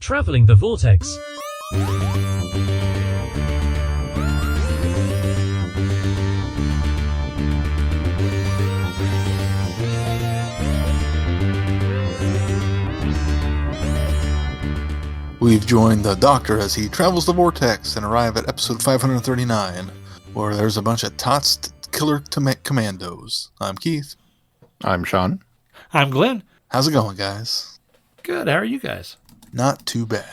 Traveling the Vortex. We've joined the Doctor as he travels the Vortex and arrive at episode 539, where there's a bunch of Tots killer Commandos. I'm Keith. I'm Sean. I'm Glenn. How's it going, guys? Good. How are you guys? Not too bad.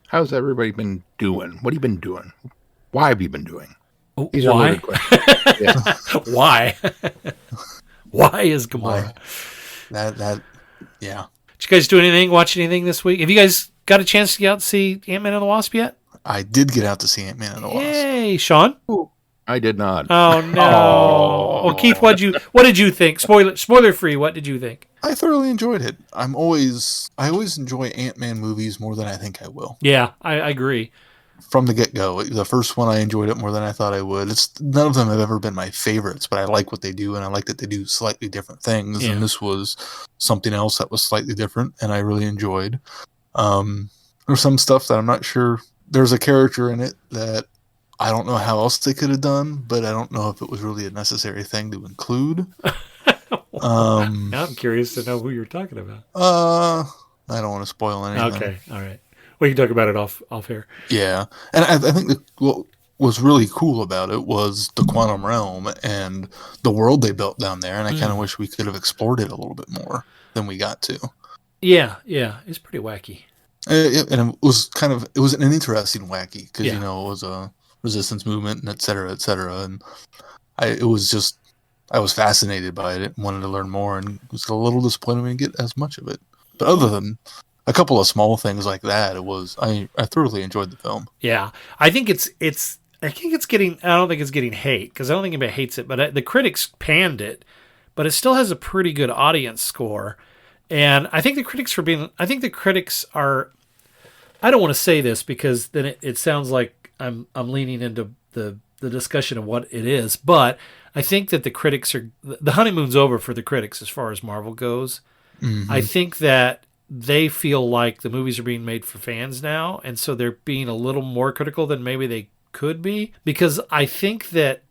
How's everybody been doing? What have you been doing? Why have you been doing? These Why? Are loaded questions. Yeah. Why? Why is Gamora? Yeah. Did you guys do anything, watch anything this week? Have you guys got a chance to get out and see Ant-Man and the Wasp yet? I did get out to see Ant-Man and the Wasp. Yay, Sean? I did not. Oh, no. Well, Keith, what did you think? Spoiler free, what did you think? I thoroughly enjoyed it. I always enjoy Ant-Man movies more than I think I will. Yeah, I agree. From the get-go, the first one I enjoyed it more than I thought I would. None of them have ever been my favorites, but I like what they do, and I like that they do slightly different things. Yeah. And this was something else that was slightly different, and I really enjoyed. There's some stuff that I'm not sure. There's a character in it that I don't know how else they could have done, but I don't know if it was really a necessary thing to include. Now I'm curious to know who you're talking about. I don't want to spoil anything. Okay, all right. We can talk about it off here. Yeah, and I think what was really cool about it was the quantum realm and the world they built down there, and I kind of wish we could have explored it a little bit more than we got to. Yeah, it's pretty wacky. And it was an interesting wacky because it was a resistance movement and et cetera, and I was fascinated by it and wanted to learn more, and it was a little disappointed we didn't get as much of it. But other than a couple of small things like that, I thoroughly enjoyed the film. Yeah, I think it's getting. I don't think it's getting hate because I don't think anybody hates it, but the critics panned it, but it still has a pretty good audience score, and I think the critics are. I don't want to say this because then it sounds like I'm leaning into the discussion of what it is, but I think that the critics are the honeymoon's over for the critics as far as Marvel goes. Mm-hmm. I think that they feel like the movies are being made for fans now, and so they're being a little more critical than maybe they could be, because I think that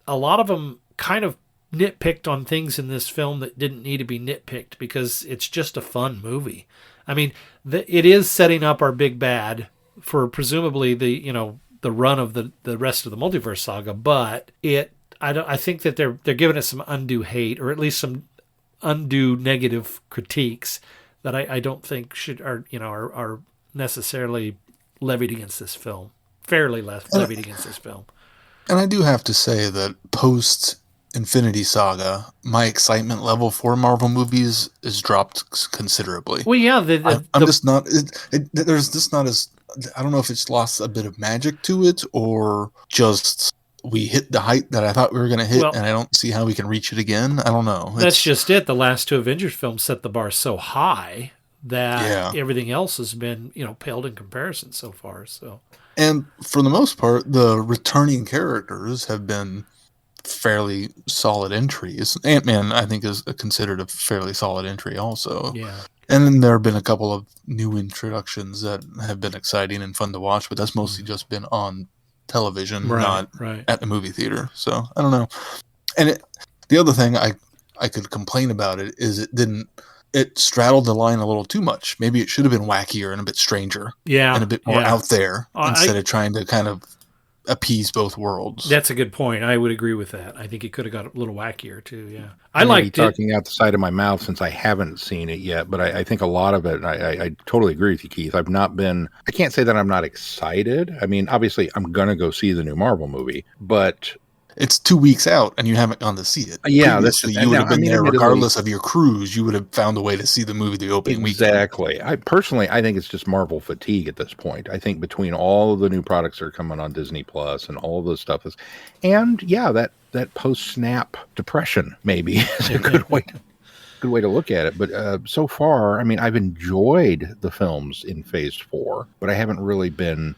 a lot of them kind of nitpicked on things in this film that didn't need to be nitpicked because it's just a fun movie. I mean, it is setting up our big bad for presumably the run of the rest of the multiverse saga, but I think that they're giving it some undue hate, or at least some undue negative critiques that I don't think are necessarily levied against this film. Fairly levied against this film. And I do have to say that post Infinity Saga, my excitement level for Marvel movies is dropped considerably. Well, yeah, I'm just not. There's just not as. I don't know if it's lost a bit of magic to it, or just we hit the height that I thought we were going to hit, and I don't see how we can reach it again. I don't know. That's just it. The last two Avengers films set the bar so high that everything else has been, paled in comparison so far. So, and for the most part, the returning characters have been fairly solid entries. Ant-Man, I think, is considered a fairly solid entry also. Yeah. And then there have been a couple of new introductions that have been exciting and fun to watch, but that's mostly just been on television, not at the movie theater. So I don't know. And the other thing I could complain about it is it straddled the line a little too much. Maybe it should have been wackier and a bit stranger. Yeah. And a bit more out there instead of trying to kind of appease both worlds. That's a good point. I would agree with that. I think it could have got a little wackier too. Yeah, I like talking out the side of my mouth since I haven't seen it yet, but I think a lot of it. I totally agree with you, Keith. I can't say that I'm not excited. I mean, obviously, I'm gonna go see the new Marvel movie, but it's 2 weeks out and you haven't gone to see it. Yeah, you would have been there regardless of your cruise. You would have found a way to see the movie the opening weekend. Exactly. I think it's just Marvel fatigue at this point. I think between all of the new products that are coming on Disney Plus and all the stuff that post-snap depression maybe is a good way to look at it. But so far, I mean, I've enjoyed the films in Phase 4, but I haven't really been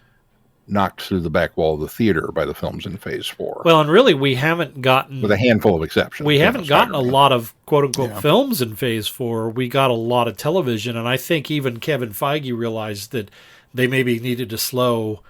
knocked through the back wall of the theater by the films in Phase 4. Well, and really, we haven't gotten... with a handful of exceptions. We haven't gotten a lot of quote-unquote films in Phase 4. We got a lot of television, and I think even Kevin Feige realized that they maybe needed to slow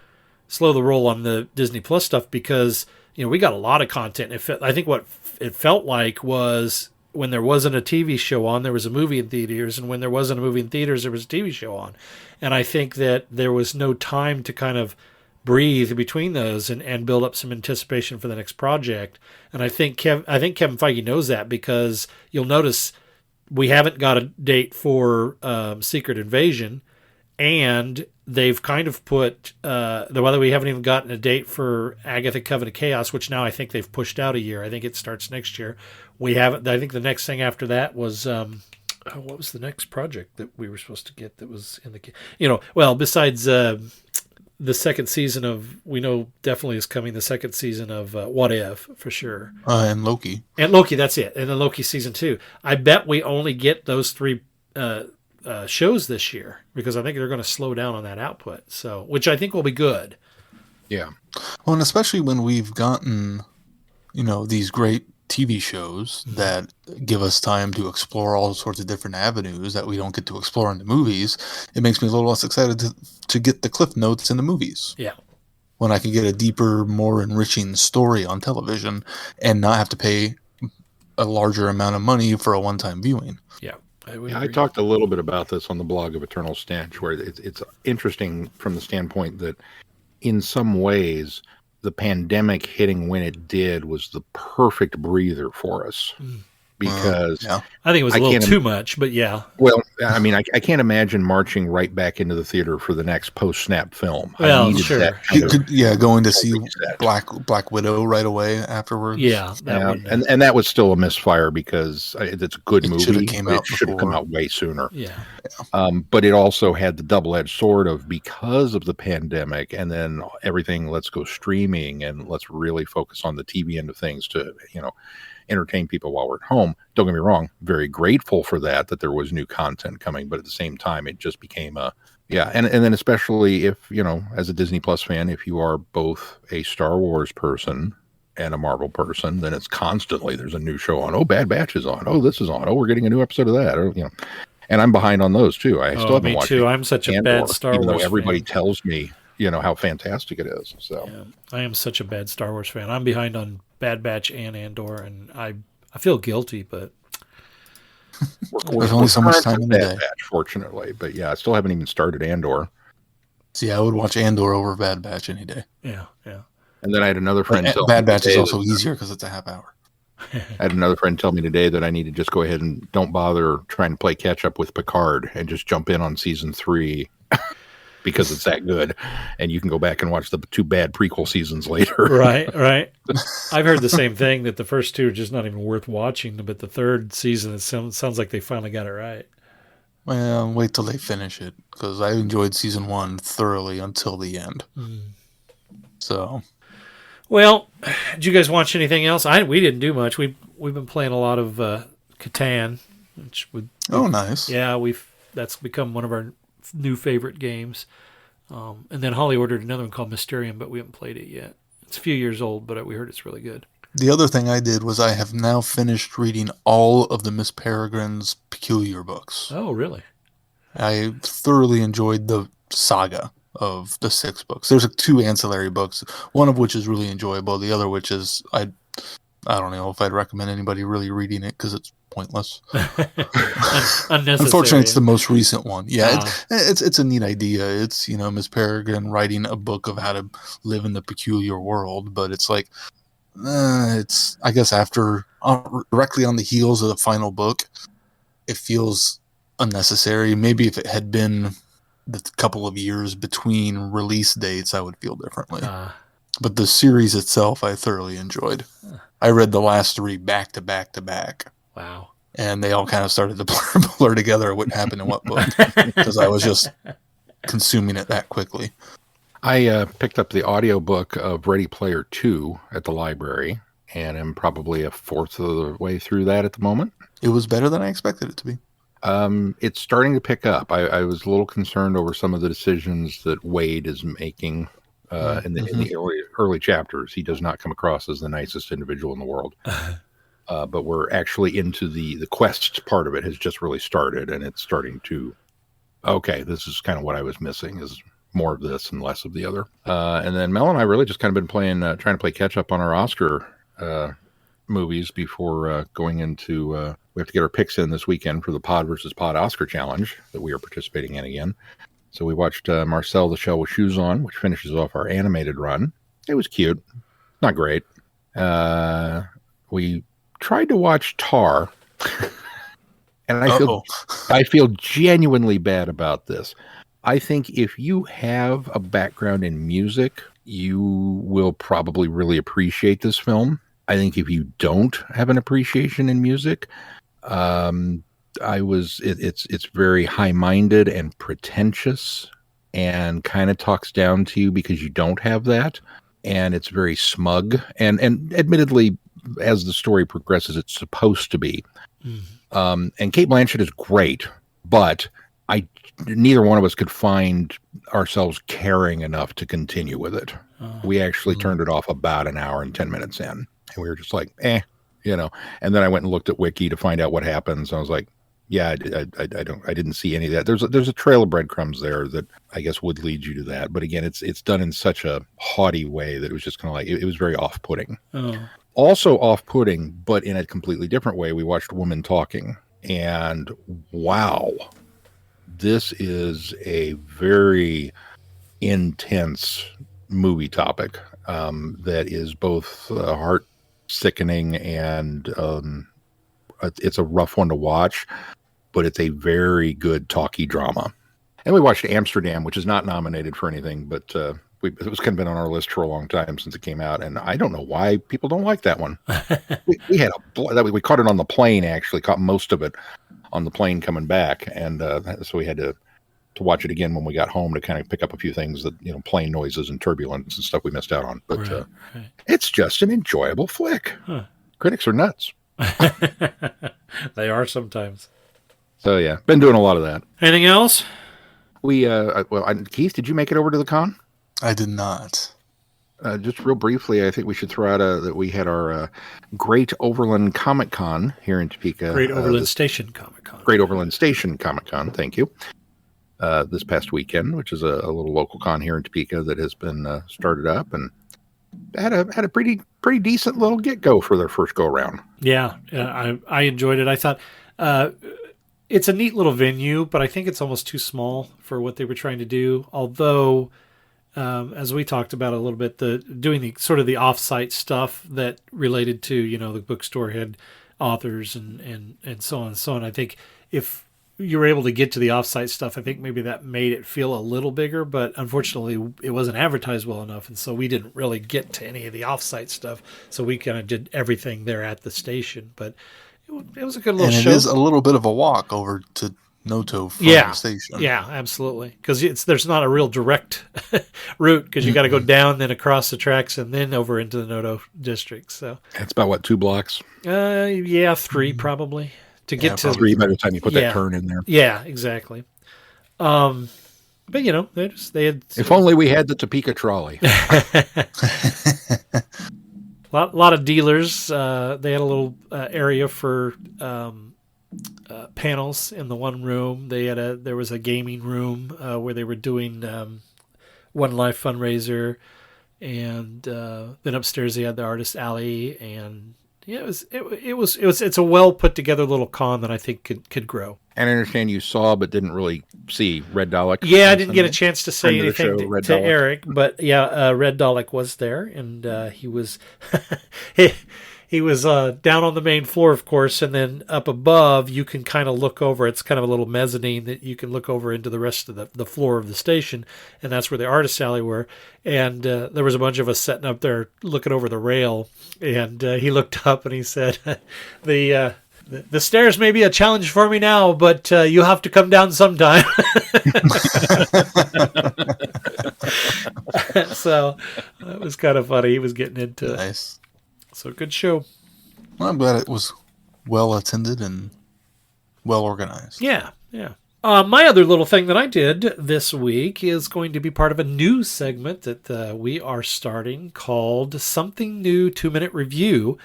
the roll on the Disney Plus stuff because, we got a lot of content. I think what it felt like was when there wasn't a TV show on, there was a movie in theaters, and when there wasn't a movie in theaters, there was a TV show on. And I think that there was no time to kind of breathe between those and build up some anticipation for the next project. And I think Kevin Feige knows that, because you'll notice we haven't got a date for Secret Invasion, and they've kind of put whether we haven't even gotten a date for Agatha Coven of Chaos, which now I think they've pushed out a year. I think it starts next year. We haven't. I think the next thing after that was what was the next project that we were supposed to get that was in the besides the second season of, we know definitely is coming, the second season of What If, for sure. And Loki. And Loki, that's it. And then Loki season 2. I bet we only get those 3 shows this year, because I think they're going to slow down on that output. So, which I think will be good. Yeah. Well, and especially when we've gotten, these great TV shows that give us time to explore all sorts of different avenues that we don't get to explore in the movies, it makes me a little less excited to get the cliff notes in the movies. Yeah. When I can get a deeper, more enriching story on television and not have to pay a larger amount of money for a one-time viewing. Yeah. I talked a little bit about this on the blog of Eternal Stench, where it's interesting from the standpoint that in some ways the pandemic hitting when it did was the perfect breather for us, because I think it was a little too much, but yeah. Well, I mean, I can't imagine marching right back into the theater for the next post-snap film. Well, I needed sure. that kind of going to see Black Widow right away afterwards. Yeah, and that was still a misfire, because it's a good movie. It should have come out way sooner. Yeah. But it also had the double-edged sword of, because of the pandemic, and then everything, let's go streaming and let's really focus on the TV end of things to, entertain people while we're at home. Don't get me wrong, very grateful for that there was new content coming, but at the same time it just became and then especially if, as a Disney Plus fan, if you are both a Star Wars person and a Marvel person, then it's constantly there's a new show on. Oh, Bad Batch is on. Oh, this is on. Oh, we're getting a new episode of that. Or, and I'm behind on those too. I still haven't watched me too. I'm such a bad Star Wars even though everybody fan. tells me how fantastic it is. So I am such a bad Star Wars fan. I'm behind on Bad Batch and Andor, and I feel guilty, but there's only so much time in the day, fortunately. But I still haven't even started Andor. See, I would watch Andor over Bad Batch any day. Yeah. And then I had another friend tell me Bad Batch is also easier because it's a half hour. I had another friend tell me today that I need to just go ahead and don't bother trying to play catch up with Picard and just jump in on season 3. Because it's that good, and you can go back and watch the 2 bad prequel seasons later. Right. I've heard the same thing, that the first 2 are just not even worth watching, but the 3rd season, it sounds like they finally got it right. Well, wait till they finish it, because I enjoyed season 1 thoroughly until the end. So, well, did you guys watch anything else? We didn't do much. We've been playing a lot of Catan, which nice. Yeah, that's become one of our new favorite games. And then Holly ordered another one called Mysterium, but we haven't played it yet. It's a few years old, but we heard it's really good. The other thing I did was I have now finished reading all of the Miss Peregrine's Peculiar books. Oh, really? I thoroughly enjoyed the saga of the 6 books. There's 2 ancillary books, one of which is really enjoyable. The other which is, I don't know if I'd recommend anybody really reading it, because it's pointless. Unfortunately, it's the most recent one. Yeah, it's a neat idea. It's Miss Peregrine writing a book of how to live in the peculiar world, but it's like it's, I guess, after directly on the heels of the final book, it feels unnecessary. Maybe if it had been the couple of years between release dates, I would feel differently. But the series itself, I thoroughly enjoyed. I read the last 3 back to back to back. Wow. And they all kind of started to blur together what happened in what book, because I was just consuming it that quickly. I picked up the audiobook of Ready Player 2 at the library, and I'm probably a fourth of the way through that at the moment. It was better than I expected it to be. It's starting to pick up. I was a little concerned over some of the decisions that Wade is making in the early chapters. He does not come across as the nicest individual in the world. But we're actually into the quest part of it has just really started, and it's starting to, okay, this is kind of what I was missing, is more of this and less of the other. And then Mel and I really just kind of been trying to play catch up on our Oscar movies before going into. We have to get our picks in this weekend for the Pod versus Pod Oscar Challenge that we are participating in again. So we watched Marcel the Shell with Shoes On, which finishes off our animated run. It was cute, not great. We tried to watch Tar, and I feel genuinely bad about this. I think if you have a background in music, you will probably really appreciate this film. I think if you don't have an appreciation in music, it's very high-minded and pretentious and kind of talks down to you because you don't have that. And it's very smug. And admittedly, as the story progresses, it's supposed to be. Mm-hmm. And Cate Blanchett is great, but neither one of us could find ourselves caring enough to continue with it. We actually turned it off about an hour and 10 minutes in. And we were just like, you know. And then I went and looked at Wiki to find out what happens. I was like, yeah, I didn't see any of that. There's a trail of breadcrumbs there that I guess would lead you to that. But again, it's done in such a haughty way that it was just kind of like, it was very off-putting. Oh. Also off-putting, but in a completely different way, we watched Women Talking. And wow, this is a very intense movie topic that is both heart-sickening and it's a rough one to watch, but it's a very good talkie drama. And we watched Amsterdam, which is not nominated for anything, but it was kind of been on our list for a long time since it came out, and I don't know why people don't like that one. we had we caught it on the plane, actually, caught most of it on the plane coming back, and so we had to watch it again when we got home to kind of pick up a few things that, you know, plane noises and turbulence and stuff we missed out on. But right. It's just an enjoyable flick. Huh. Critics are nuts. They are sometimes. So yeah, been doing a lot of that. Anything else? Keith, did you make it over to the con? I did not. Just real briefly, I think we should throw out that we had our Great Overland Comic Con here in Topeka. Great Overland Station Comic Con. Great Overland Station Comic Con. Thank you. This past weekend, which is a little local con here in Topeka that has been started up and had a pretty decent little get-go for their first go-around. Yeah, I enjoyed it. I thought it's a neat little venue, but I think it's almost too small for what they were trying to do. Although, as we talked about a little bit, doing the sort of the off-site stuff that related to, you know, the bookstore had authors and so on and so on. I think if you were able to get to the off-site stuff, I think maybe that made it feel a little bigger, but unfortunately it wasn't advertised well enough, and so we didn't really get to any of the off-site stuff, so we kind of did everything there at the station. But it was a good little show. It is a little bit of a walk over to Noto from the station. Yeah, absolutely, because there's not a real direct route, because you got to go down, then across the tracks, and then over into the Noto district. So it's about, what, 2 blocks? 3 probably. To get to 3 by the time you put that turn in there. Yeah, exactly. But you know, they had. If only we had the Topeka trolley. lot of dealers. They had a little area for panels in the one room. There was a gaming room where they were doing One Life fundraiser, and then upstairs they had the artist alley, and yeah, it's a well put together little con that I think could grow. And I understand you saw but didn't really see Red Dalek. Yeah, I didn't get a chance to say anything to Eric, but yeah, Red Dalek was there, and he was he was down on the main floor, of course, and then up above you can kind of look over. It's kind of a little mezzanine that you can look over into the rest of the floor of the station, and that's where the artist alley were. And there was a bunch of us sitting up there looking over the rail, and he looked up and he said, The stairs may be a challenge for me now, but you have to come down sometime. So that was kind of funny. He was getting into nice. So good show. Well, I'm glad it was well attended and well organized. Yeah. My other little thing that I did this week is going to be part of a new segment that we are starting called Something New 2-Minute Review.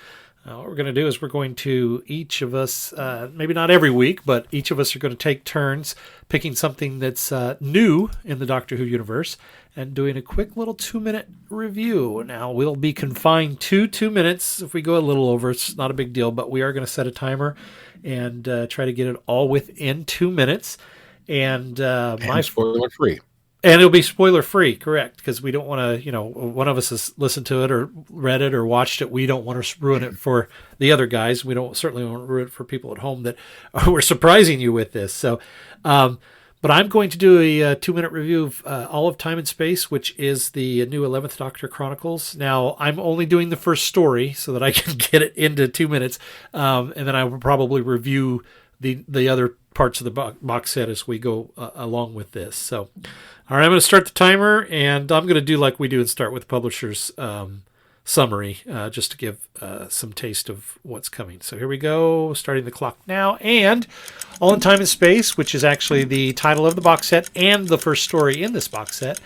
What we're going to do is we're going to, each of us, maybe not every week, but each of us are going to take turns picking something that's new in the Doctor Who universe and doing a quick little 2-minute review. Now, we'll be confined to 2 minutes. If we go a little over, it's not a big deal, but we are going to set a timer and try to get it all within 2 minutes. And spoiler free. And it'll be spoiler free, correct? Because we don't want to, one of us has listened to it or read it or watched it. We don't want to ruin it for the other guys. We don't certainly want to ruin it for people at home that we're surprising you with this. So, but I'm going to do a 2-minute review of All of Time and Space, which is the new 11th Doctor Chronicles. Now, I'm only doing the first story so that I can get it into 2 minutes, and then I will probably review the other parts of the box set as we go along with this. So, all right, I'm going to start the timer, and I'm going to do like we do and start with publisher's summary, just to give some taste of what's coming. So here we go, starting the clock now. And All in Time and Space, which is actually the title of the box set and the first story in this box set.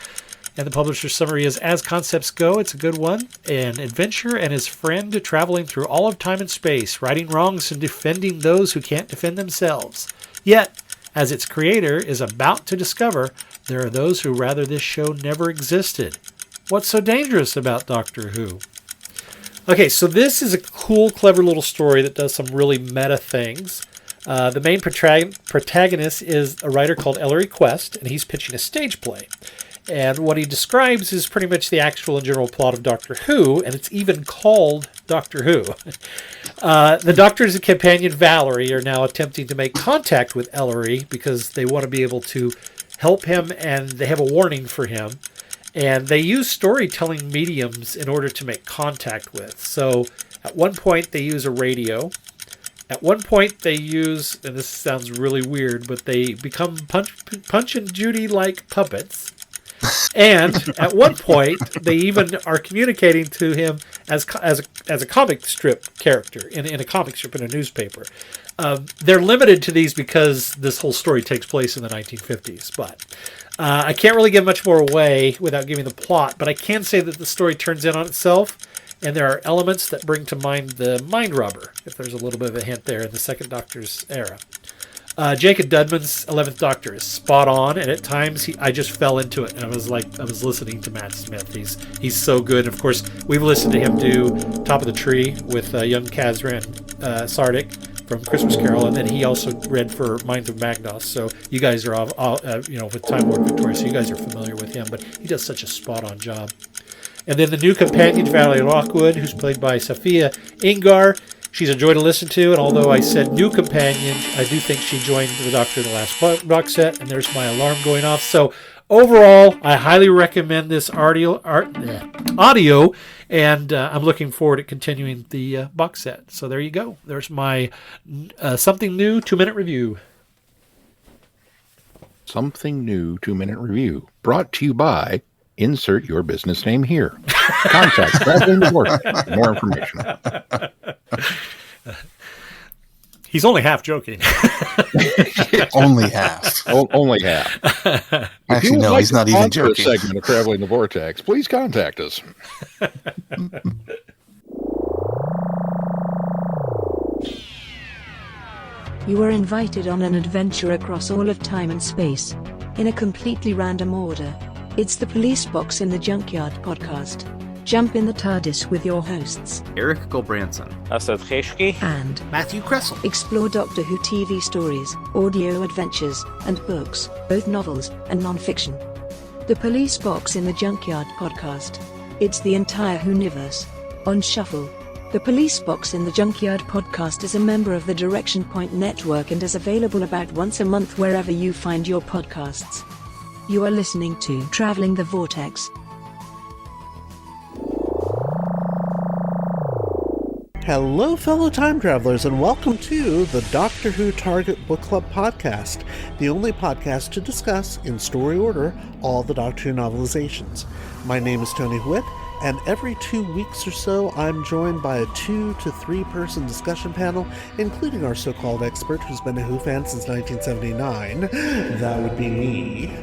And the publisher's summary is, as concepts go, it's a good one. An adventurer and his friend traveling through all of time and space, righting wrongs and defending those who can't defend themselves. Yet, as its creator is about to discover, there are those who rather this show never existed. What's so dangerous about Doctor Who? Okay, so this is a cool, clever little story that does some really meta things. The main protagonist is a writer called Ellery Quest, and he's pitching a stage play. And what he describes is pretty much the actual and general plot of Doctor Who, and it's even called Doctor Who. The Doctor's companion Valerie are now attempting to make contact with Ellery because they want to be able to help him, and they have a warning for him. And they use storytelling mediums in order to make contact with. So at one point they use a radio. At one point they use, and this sounds really weird, but they become Punch and Judy-like puppets. And at one point they even are communicating to him as a comic strip character in a comic strip in a newspaper. They're limited to these because this whole story takes place in the 1950s, but I can't really give much more away without giving the plot, but I can say that the story turns in on itself, and there are elements that bring to mind the Mind Robber, if there's a little bit of a hint there in the Second Doctor's era. Jacob Dudman's 11th Doctor is spot on, and at times I just fell into it, and I was listening to Matt Smith. He's so good. And of course, we've listened to him do Top of the Tree with young Kazran Sardik from Christmas Carol, and then he also read for Minds of Magnos. So you guys are all with Time Lord Victoria, so you guys are familiar with him, but he does such a spot-on job. And then the new companion, Valerie Lockwood, who's played by Sophia Ingar. She's a joy to listen to, and although I said new companion, I do think she joined the Doctor in the last box set, and there's my alarm going off. So overall, I highly recommend this audio, and I'm looking forward to continuing the box set. So there you go. There's my something new 2-minute review. Something new 2-minute review, brought to you by, insert your business name here. Contact Traveling the Vortex for more information. He's only half joking. Only half. Only half. Actually, no, he's not even joking. A segment of Traveling the Vortex, please contact us. You are invited on an adventure across all of time and space, in a completely random order. It's the Police Box in the Junkyard podcast. Jump in the TARDIS with your hosts, Eric Gulbranson, Asad Kheshki, and Matthew Kressel. Explore Doctor Who TV stories, audio adventures, and books, both novels and non-fiction. The Police Box in the Junkyard podcast. It's the entire Whoniverse on shuffle. The Police Box in the Junkyard podcast is a member of the Direction Point Network and is available about once a month wherever you find your podcasts. You are listening to Traveling the Vortex. Hello, fellow time travelers, and welcome to the Doctor Who Target Book Club podcast, the only podcast to discuss, in story order, all the Doctor Who novelizations. My name is Tony Whitt, and every 2 weeks or so, I'm joined by a 2 to 3 person discussion panel, including our so-called expert who's been a Who fan since 1979. That would be me.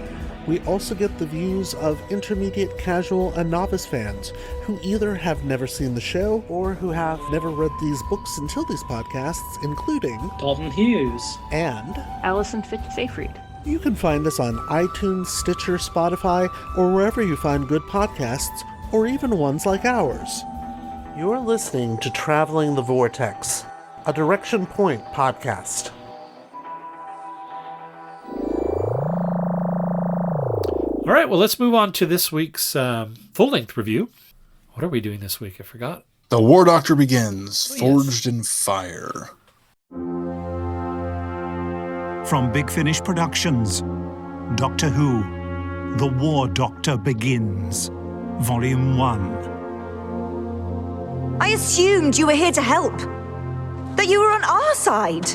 We also get the views of intermediate, casual, and novice fans who either have never seen the show or who have never read these books until these podcasts, including Dalton Hughes and Allison Fitz-Seyfried. You can find us on iTunes, Stitcher, Spotify, or wherever you find good podcasts, or even ones like ours. You're listening to Traveling the Vortex, a Direction Point podcast. All right, well, let's move on to this week's full-length review. What are we doing this week? I forgot. The War Doctor Begins, Forged in Fire. From Big Finish Productions, Doctor Who, The War Doctor Begins, Volume 1. I assumed you were here to help. That you were on our side.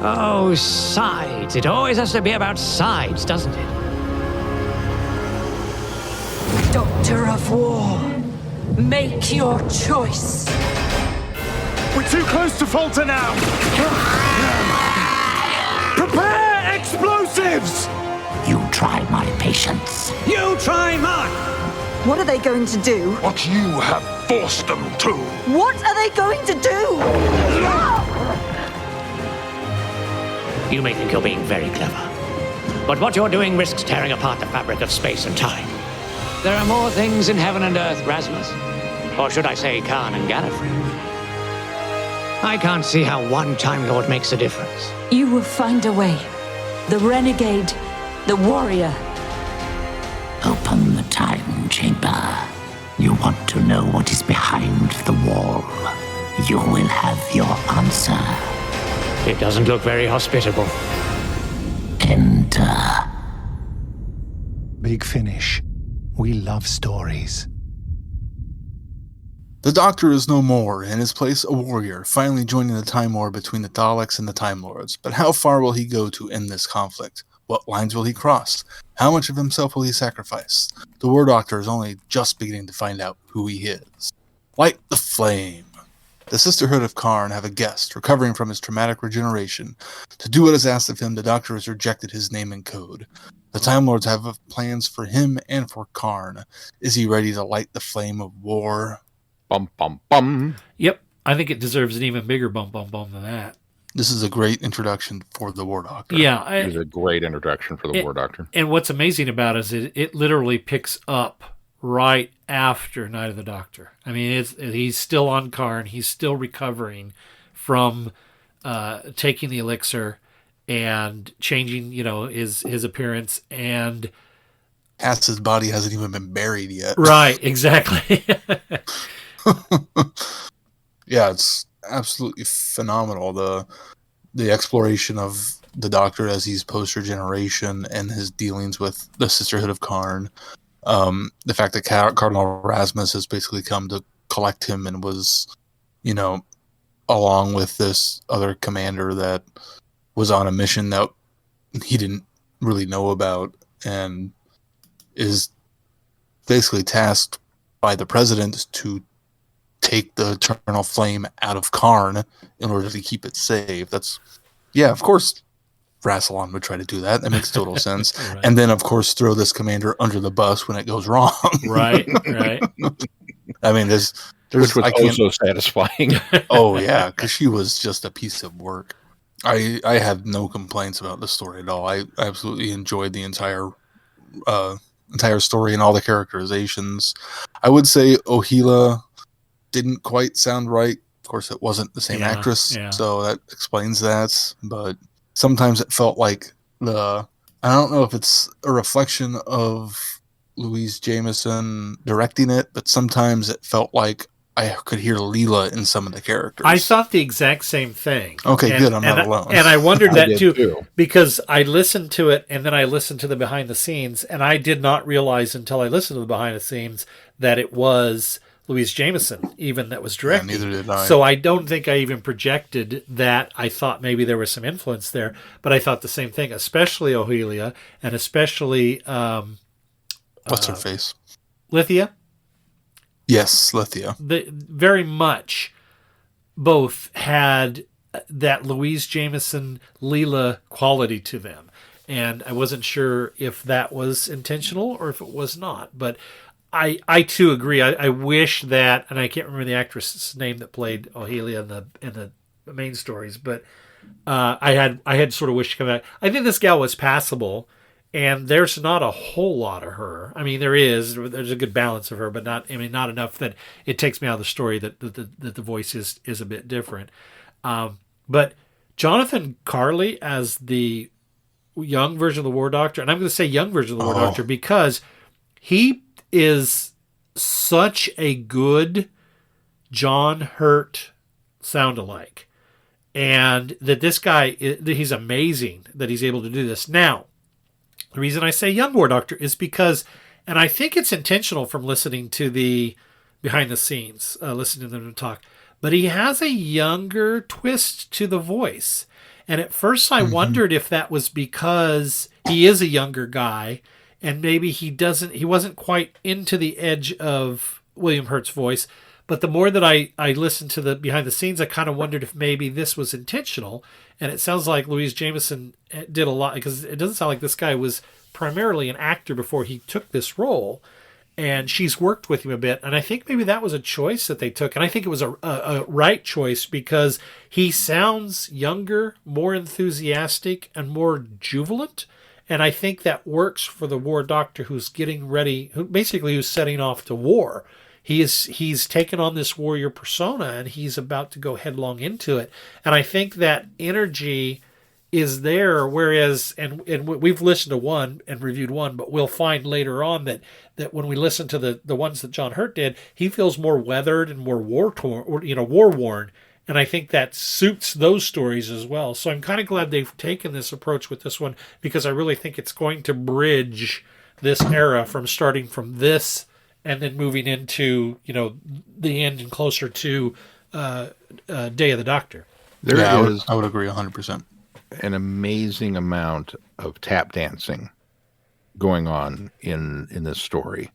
Oh, sides. It always has to be about sides, doesn't it? Doctor of War, make your choice. We're too close to falter now! Prepare explosives! You try my patience. You try mine! What are they going to do? What you have forced them to! What are they going to do? You may think you're being very clever, but what you're doing risks tearing apart the fabric of space and time. There are more things in heaven and earth, Rasmus. Or should I say Khan and Gallifrey? I can't see how one Time Lord makes a difference. You will find a way. The renegade, the warrior. Open the time chamber. You want to know what is behind the wall. You will have your answer. It doesn't look very hospitable. Enter. Big Finish. We love stories. The Doctor is no more, in his place a warrior, finally joining the Time War between the Daleks and the Time Lords. But how far will he go to end this conflict? What lines will he cross? How much of himself will he sacrifice? The War Doctor is only just beginning to find out who he is. Light the flame. The Sisterhood of Karn have a guest, recovering from his traumatic regeneration. To do what is asked of him, the Doctor has rejected his name and code. The Time Lords have plans for him and for Karn. Is he ready to light the flame of war? Bum, bum, bum. Yep, I think it deserves an even bigger bum than that. This is a great introduction for the War Doctor. Yeah. It was a great introduction for the War Doctor. And what's amazing about it is it literally picks up right after Night of the Doctor. I mean, he's still on Karn. He's still recovering from taking the elixir and changing, his appearance, and His body hasn't even been buried yet. Right, exactly. Yeah, it's absolutely phenomenal. The exploration of the Doctor as he's post-regeneration and his dealings with the Sisterhood of Karn. The fact that Cardinal Erasmus has basically come to collect him and was, along with this other commander that was on a mission that he didn't really know about and is basically tasked by the president to take the eternal flame out of Karn in order to keep it safe. Of course Rassilon would try to do that. That makes total sense. Right. And then, of course, throw this commander under the bus when it goes wrong. Right. I mean, there's which was also satisfying. Oh, yeah, because she was just a piece of work. I have no complaints about the story at all. I absolutely enjoyed the entire story and all the characterizations. I would say Ohila didn't quite sound right. Of course, it wasn't the same actress, so that explains that. But sometimes it felt like I don't know if it's a reflection of Louise Jameson directing it, but sometimes it felt like I could hear Leela in some of the characters. I thought the exact same thing. Okay, good. I'm not alone. And I wondered that too, because I listened to it and then I listened to the behind the scenes, and I did not realize until I listened to the behind the scenes that it was Louise Jameson even that was directing. Yeah, neither did I. So I don't think I even projected that. I thought maybe there was some influence there, but I thought the same thing, especially Ohelia and especially what's her face? Lithia. Yes, Lithia. Very much both had that Louise Jameson Leela quality to them. And I wasn't sure if that was intentional or if it was not. But I too agree. I wish that, and I can't remember the actress's name that played Ohelia in the main stories, but I had sort of wished to come back. I think this gal was passable, and there's not a whole lot of her. I mean, there's a good balance of her, but not enough that it takes me out of the story that the voice is a bit different. But Jonathan Carley as the young version of the War Doctor, and I'm going to say young version of the War Doctor because he is such a good John Hurt sound-alike. And that this guy, he's amazing that he's able to do this. Now, the reason I say young War Doctor is because, and I think it's intentional from listening to the behind the scenes, listening to them talk, but he has a younger twist to the voice. And at first I wondered if that was because he is a younger guy and maybe he wasn't quite into the edge of William Hurt's voice. But the more that I listened to the behind the scenes, I kind of wondered if maybe this was intentional. And it sounds like Louise Jameson did a lot, because it doesn't sound like this guy was primarily an actor before he took this role. And she's worked with him a bit. And I think maybe that was a choice that they took. And I think it was a right choice because he sounds younger, more enthusiastic, and more jubilant. And I think that works for the War Doctor who's getting ready, who's setting off to war. He's taken on this warrior persona and he's about to go headlong into it. And I think that energy is there, whereas, and we've listened to one and reviewed one, but we'll find later on that when we listen to the ones that John Hurt did, he feels more weathered and more war-worn. And I think that suits those stories as well. So I'm kind of glad they've taken this approach with this one, because I really think it's going to bridge this era from starting from this and then moving into, the end and closer to Day of the Doctor. I would agree 100%. An amazing amount of tap dancing going on in this story.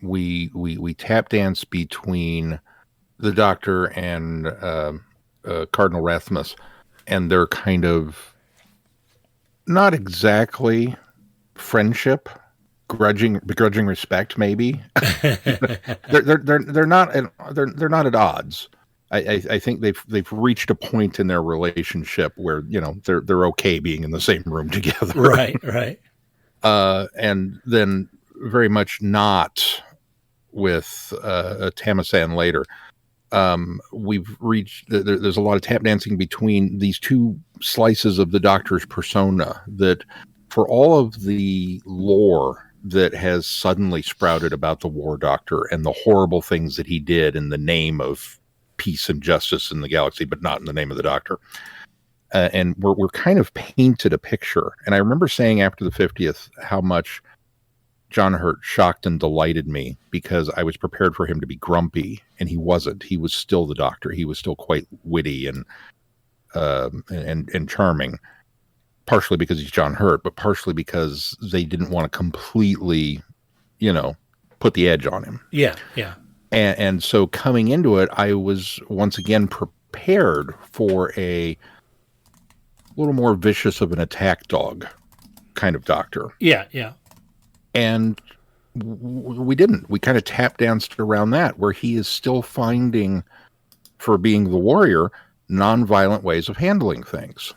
We tap dance between the Doctor and Cardinal Rathmus, and they're kind of not exactly friendship. Begrudging respect, maybe. they're not at odds. I think they've reached a point in their relationship where they're okay being in the same room together. Right. And then very much not with Tamasan later. We've reached. There's a lot of tap dancing between these two slices of the Doctor's persona that, for all of the lore that has suddenly sprouted about the War Doctor and the horrible things that he did in the name of peace and justice in the galaxy, but not in the name of the Doctor. And we're kind of painted a picture. And I remember saying after the 50th how much John Hurt shocked and delighted me, because I was prepared for him to be grumpy, and he wasn't. He was still the Doctor. He was still quite witty and charming. Partially because he's John Hurt, but partially because they didn't want to completely, put the edge on him. Yeah. And so coming into it, I was once again prepared for a little more vicious of an attack dog kind of Doctor. Yeah. And we didn't. We kind of tap danced around that, where he is still finding, for being the warrior, nonviolent ways of handling things.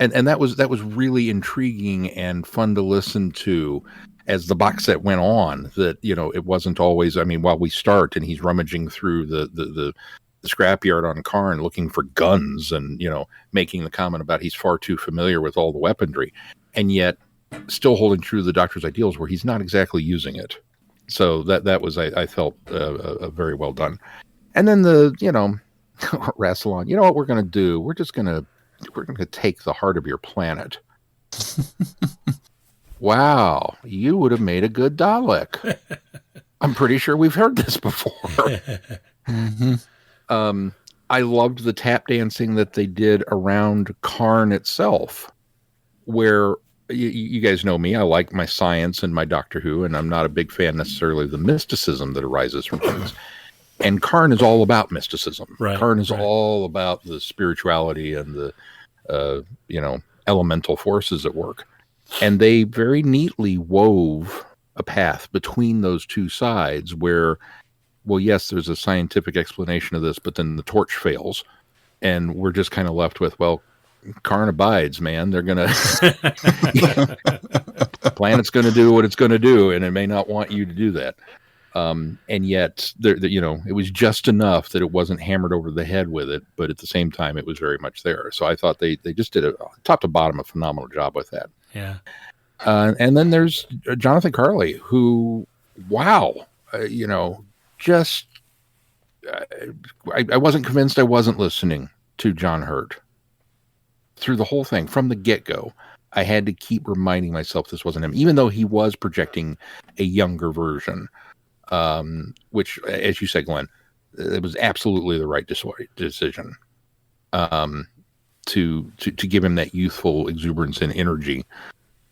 And that was really intriguing and fun to listen to as the box set went on. That it wasn't always. I mean, while we start and he's rummaging through the scrapyard on Karn looking for guns and making the comment about he's far too familiar with all the weaponry, and yet still holding true to the Doctor's ideals where he's not exactly using it. So that was I felt very well done. And then Rassilon. You know what we're going to do? We're going to take the heart of your planet. Wow, you would have made a good Dalek. I'm pretty sure we've heard this before. I loved the tap dancing that they did around Karn itself, where you guys know me. I like my science and my Doctor Who, and I'm not a big fan necessarily of the mysticism that arises from things. And Karn is all about mysticism. Right, Karn is all about the spirituality and the, elemental forces at work. And they very neatly wove a path between those two sides where, well, yes, there's a scientific explanation of this, but then the torch fails. And we're just kind of left with, well, Karn abides, man. They're going to... planet's going to do what it's going to do, and it may not want you to do that. And yet, it was just enough that it wasn't hammered over the head with it, but at the same time, it was very much there. So I thought they just did a top to bottom a phenomenal job with that. Yeah. And then there's Jonathan Carley, who, wow, just I wasn't convinced I wasn't listening to John Hurt through the whole thing from the get-go. I had to keep reminding myself this wasn't him, even though he was projecting a younger version, which, as you said, Glenn, it was absolutely the right decision to give him that youthful exuberance and energy.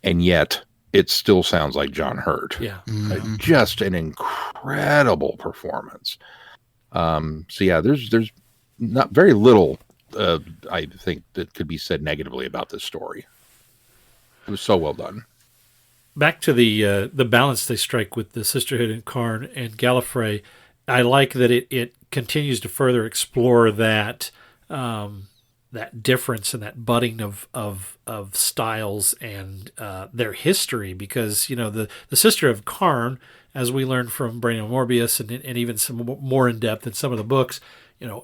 And yet it still sounds like John Hurt. Yeah. Just an incredible performance. So yeah, there's not very little, I think, that could be said negatively about this story. It was so well done. Back to the balance they strike with the Sisterhood and Karn and Gallifrey, I like that it continues to further explore that that difference and that budding of styles and their history, because the Sister of Karn, as we learned from Brain Morbius and even some more in depth in some of the books,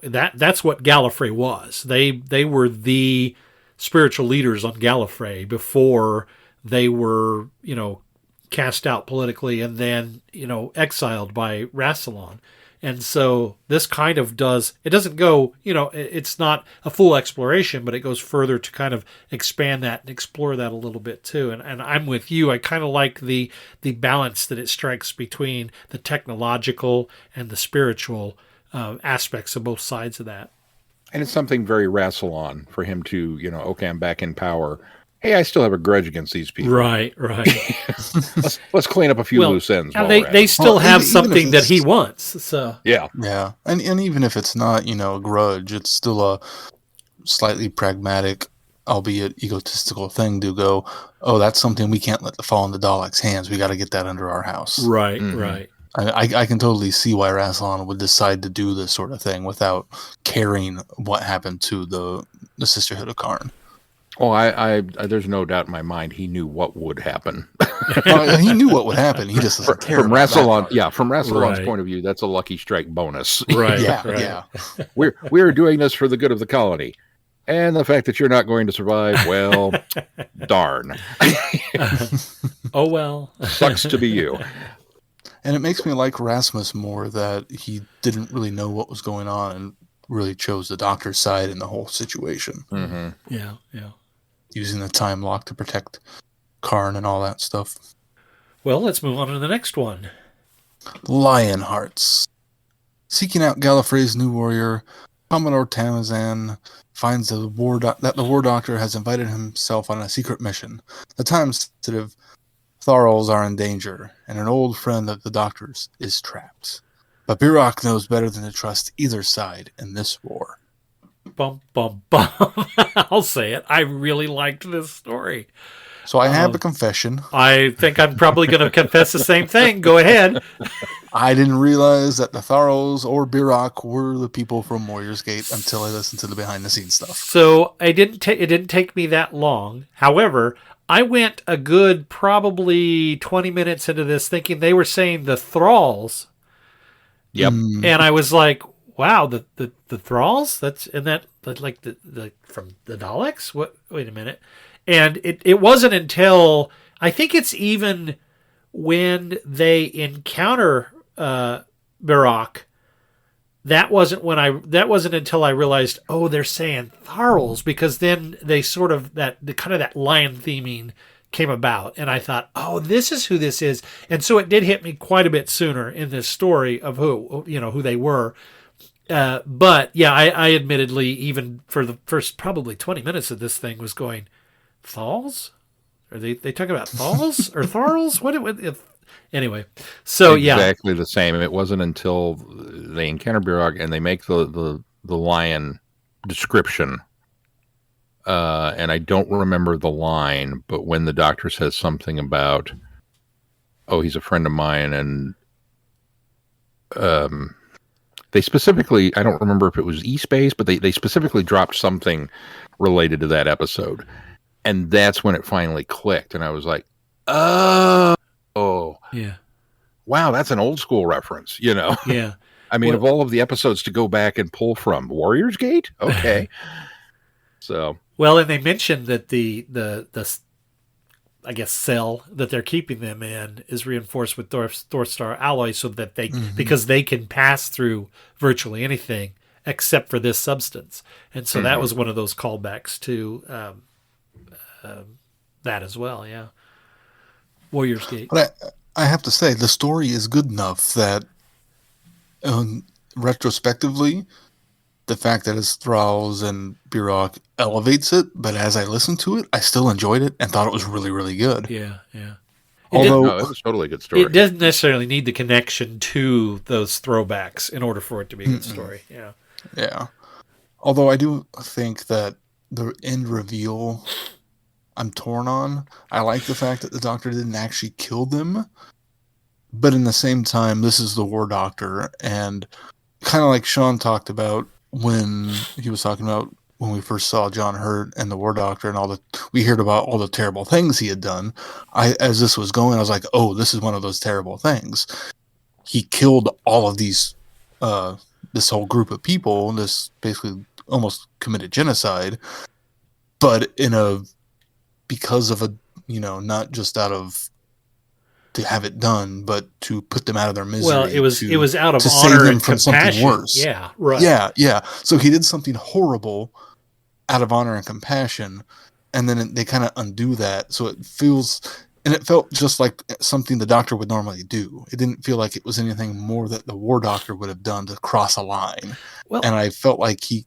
that's what Gallifrey was. They were the spiritual leaders on Gallifrey before they were, cast out politically and then, exiled by Rassilon. And so this kind of it doesn't go, it's not a full exploration, but it goes further to kind of expand that and explore that a little bit too. And I'm with you. I kind of like the balance that it strikes between the technological and the spiritual aspects of both sides of that. And it's something very Rassilon for him to, okay, I'm back in power. Hey, I still have a grudge against these people. Right. let's clean up a few loose ends. They still have something that he wants. So yeah. And even if it's not, a grudge, it's still a slightly pragmatic, albeit egotistical thing to go, oh, that's something we can't let fall in the Daleks' hands. We got to get that under our house. Right, right. I can totally see why Rassilon would decide to do this sort of thing without caring what happened to the Sisterhood of Karn. Oh, I there's no doubt in my mind he knew what would happen. He knew what would happen. He just doesn't care. From Rassilon, from Rassilon's point of view, that's a lucky strike bonus. Right. Yeah. We're doing this for the good of the colony. And the fact that you're not going to survive, well, darn. Oh, well. Sucks to be you. And it makes me like Rasmus more that he didn't really know what was going on and really chose the Doctor's side in the whole situation. Mm-hmm. Yeah. Using the time lock to protect Karn and all that stuff. Well, let's move on to the next one. Lionhearts. Seeking out Gallifrey's new warrior, Commodore Tamazan finds that the War Doctor has invited himself on a secret mission. The time-sensitive Tharls are in danger, and an old friend of the Doctor's is trapped. But Birak knows better than to trust either side in this war. Bum, bum, bum. I'll say it. I really liked this story. So I have a confession. I think I'm probably going to confess the same thing. Go ahead. I didn't realize that the Tharls or Birak were the people from Warrior's Gate until I listened to the behind-the-scenes stuff. So it didn't take me that long. However, I went a good probably 20 minutes into this thinking they were saying the Thralls. Yep. And I was like, wow, the Thralls? That's like the from the Daleks? What? Wait a minute. And it wasn't until I think it's even when they encounter Birak, that wasn't until I realized, oh, they're saying Tharls, because then they sort of that lion theming came about, and I thought, oh, this is who this is. And so it did hit me quite a bit sooner in this story of who they were. But yeah, I admittedly, even for the first probably 20 minutes of this thing, was going, Thalls? Are they talking about Thalls or Tharls? Anyway, so yeah, exactly the same. It wasn't until they encounter Birak and they make the lion description and I don't remember the line, but when the Doctor says something about, "Oh, he's a friend of mine," and they specifically, I don't remember if it was E-Space, but they specifically dropped something related to that episode. And that's when it finally clicked. And I was like, oh, Yeah. Wow, that's an old school reference, you know? Yeah. I mean, of all of the episodes to go back and pull from, Warriors Gate? Okay. So. Well, and they mentioned that the I guess cell that they're keeping them in is reinforced with North Star alloy so that they because they can pass through virtually anything except for this substance. And so that was one of those callbacks to that as well, yeah. Warriors Gate. But I have to say, the story is good enough that retrospectively, the fact that it's Thralls and Birok elevates it, but as I listened to it, I still enjoyed it and thought it was really, really good. Yeah, yeah. Although it was totally a good story. It doesn't necessarily need the connection to those throwbacks in order for it to be a good story. Yeah. Yeah. Although I do think that the end reveal I'm torn on. I like the fact that the Doctor didn't actually kill them, but in the same time, this is the War Doctor, and kind of like Sean talked about when he was talking about when we first saw John Hurt and the War Doctor and we heard about all the terrible things he had done. As this was going, I was like, oh, this is one of those terrible things. He killed all of these, this whole group of people, this basically almost committed genocide, but because of not just out of to have it done, but to put them out of their misery. Well, it was out of to honor save them and from compassion. something worse. Yeah, right. Yeah. So he did something horrible out of honor and compassion, and then they kind of undo that. So it felt just like something the Doctor would normally do. It didn't feel like it was anything more that the War Doctor would have done to cross a line. Well, and I felt like it